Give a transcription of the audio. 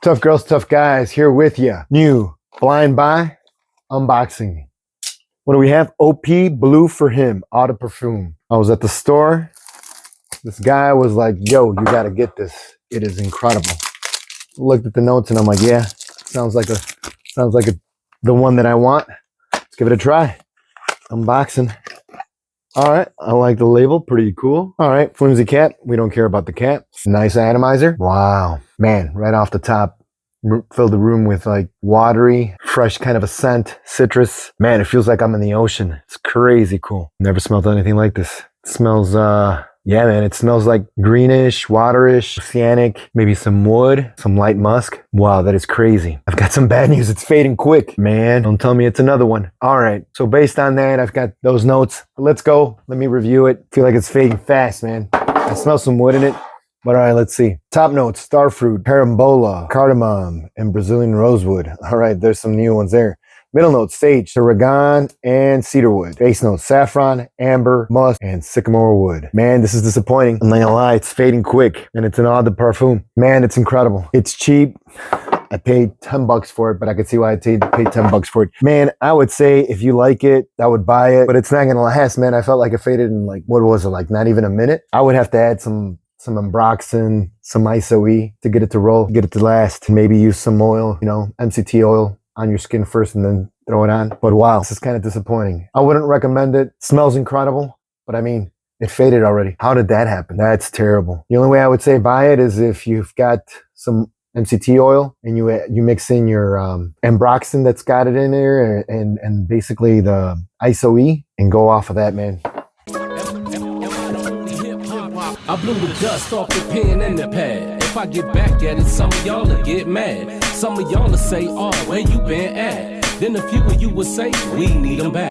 Tough girls, tough guys here with you. New blind buy unboxing. What do we have? OP Blue for Him, Eau de Parfum. I was at the store. This guy was like, yo, you got to get this. It is incredible. Looked at the notes and I'm like, yeah, sounds like the one that I want. Let's give it a try. Unboxing. All right, I like the label, pretty cool. All right, flimsy cap. We don't care about the cap. Nice atomizer. Wow, man, right off the top, filled the room with like watery, fresh kind of a scent, citrus. Man, it feels like I'm in the ocean. It's crazy cool. Never smelled anything like this. It smells, yeah, man, it smells like greenish, waterish, oceanic, maybe some wood, some light musk. Wow, that is crazy. I've got some bad news. It's fading quick. Man, don't tell me it's another one. All right, so based on that, I've got those notes. Let's go. Let me review it. Feel like it's fading fast, man. I smell some wood in it. But all right, let's see. Top notes: starfruit, carambola, cardamom, and Brazilian rosewood. All right, there's some new ones there. Middle notes: sage, tarragon, and cedarwood. Base notes: saffron, amber, musk, and sycamore wood. Man, this is disappointing. I'm not gonna lie, it's fading quick, and it's an Eau de Parfum. Man, it's incredible. It's cheap. I paid $10 for it, but I could see why I paid $10 for it. Man, I would say if you like it, I would buy it, but it's not gonna last, man. I felt like it faded in like, what was it, like not even a minute? I would have to add some Ambroxan, some ISO-E to get it to roll, get it to last. Maybe use some oil, MCT oil on your skin first and then throw it on. But wow, this is kind of disappointing. I wouldn't recommend it. Smells incredible, but I mean, it faded already. How did that happen? That's terrible. The only way I would say buy it is if you've got some MCT oil and you mix in your Ambroxan that's got it in there and basically the ISO-E and go off of that, man. I blew the dust off the pen and the pad. If I get back at it, some of y'all will get mad. Some of y'all will say, oh, where you been at? Then a few of you will say, we need them back.